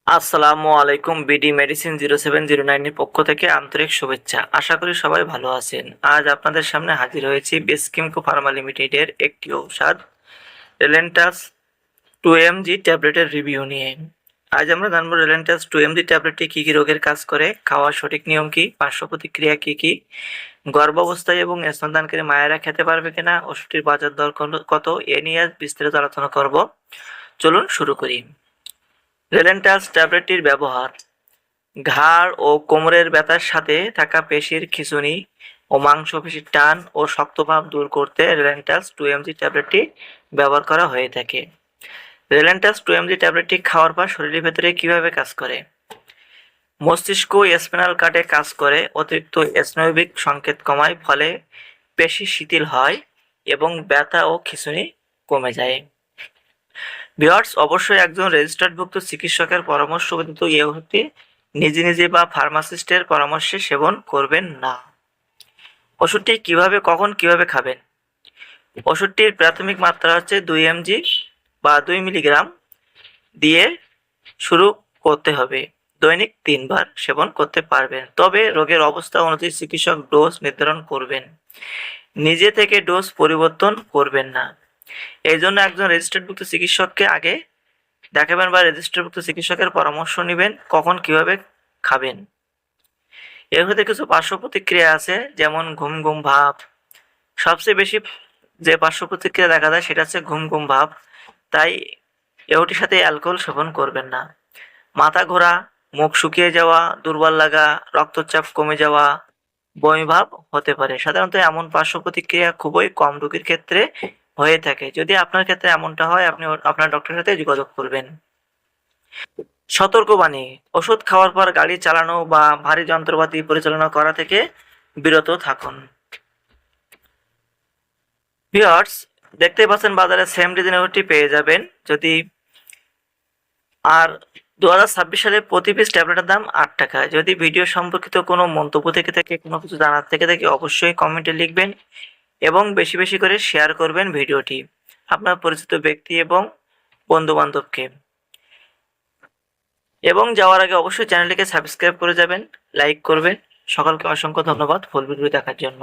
আসসালামু আলাইকুম। BD medicine 0709 এর পক্ষ থেকে আন্তরিক শুভেচ্ছা। আশা করি সবাই ভালো আছেন। আজ আপনাদের সামনে হাজির হয়েছি বেসকিমকো ফার্মা লিমিটেডের একটি ঔষধ রেলেন্টাস 2mg ট্যাবলেটের রিভিউ নিয়ে। আজ আমরা জানবো রেলেন্টাস 2mg ট্যাবলেটটি কী কী রোগের কাজ করে, খাওয়ার সঠিক নিয়ম কী, পার্শ্ব প্রতিক্রিয়া কী কী, গর্ভাবস্থায় এবং স্তনদানকারী মায়েরা খেতে পারবে কিনা, ওষুধটির বাজার দর কত, এ নিয়ে আজ বিস্তারিত আলোচনা করব। চলুন শুরু করি। রেলেন্টাস ট্যাবলেটটির ব্যবহার: ঘাড় ও কোমরের ব্যথার সাথে থাকা পেশির খিঁচুনি ও মাংসপেশির টান ও শক্তভাব দূর করতে রেলেন্টাস 2mg ট্যাবলেটটি ব্যবহার করা হয়ে থাকে। রেলেন্টাস 2mg ট্যাবলেটটি খাওয়ার পর শরীরের ভেতরে কিভাবে কাজ করে? মস্তিষ্ক স্পাইনাল কার্ডে কাজ করে, অতিরিক্ত স্নায়বিক সংকেত কমায়, ফলে পেশি শিথিল হয় এবং ব্যথা ও খিঁচুনি কমে যায়। ভিউয়ার্স, অবশ্যই একজন রেজিস্টার্ডভুক্ত চিকিৎসকের পরামর্শ ব্যতীত এই ওষুধটি নিজে নিজে বা ফার্মাসিস্টের পরামর্শে সেবন করবেন না। ওষুধটি কখন কিভাবে খাবেন? ওষুধটির প্রাথমিক মাত্রা হচ্ছে 2 mg বা 2 মিলিগ্রাম দিয়ে শুরু করতে হবে। দৈনিক 3 বার সেবন করতে পারবেন, তবে রোগের অবস্থা অনুযায়ী চিকিৎসক ডোজ নির্ধারণ করবেন। নিজে থেকে ডোজ পরিবর্তন করবেন না। এই জন্য একজন রেজিস্টার্ডভুক্ত চিকিৎসককে আগে দেখাবেন বা রেজিস্টারভুক্ত চিকিৎসকের পরামর্শ নেবেন কখন কিভাবে খাবেন। এর মধ্যে কিছু পার্শ্ব প্রতিক্রিয়া আছে, যেমন ঘুম ঘুম ভাব। সবচেয়ে বেশি যে পার্শ্ব প্রতিক্রিয়া দেখা যায় সেটা হচ্ছে ঘুম ঘুম ভাব, তাই এওটির সাথে অ্যালকোহল সেবন করবেন না। মাথা ঘোরা, মুখ শুকিয়ে যাওয়া, দুর্বল লাগা, রক্তচাপ কমে যাওয়া, বমি ভাব হতে পারে। সাধারণত এমন পার্শ্ব প্রতিক্রিয়া খুবই কম রোগীর ক্ষেত্রে হয়ে থাকে। যদি আপনার ক্ষেত্রে এমনটা হয়, আপনি আপনার ডক্টরের সাথে যোগাযোগ করবেন। সতর্কবাণী: ওষুধ খাওয়ার পর গাড়ি চালানো বা ভারী যন্ত্রপাতি পরিচালনা করা থেকে বিরত থাকুন। ভিউয়ার্স, দেখতেই পাচ্ছেন বাজারে সেম ডিজাইনের ওষুধটি পেয়ে যাবেন। আর 2026 সালে প্রতি পিস ট্যাবলেটের দাম 8 টাকা। যদি ভিডিও সম্পর্কিত কোনো মন্তব্য থেকে থাকে, কোনো কিছু জানার থেকে থাকে, অবশ্যই কমেন্টে লিখবেন এবং বেশি বেশি করে শেয়ার করবেন ভিডিওটি আপনার পরিচিত ব্যক্তি এবং বন্ধু বান্ধবকে। এবং যাওয়ার আগে অবশ্যই চ্যানেলটিকে সাবস্ক্রাইব করে যাবেন, লাইক করবেন। সকলকে অসংখ্য ধন্যবাদ ফুল ভিডিও দেখার জন্য।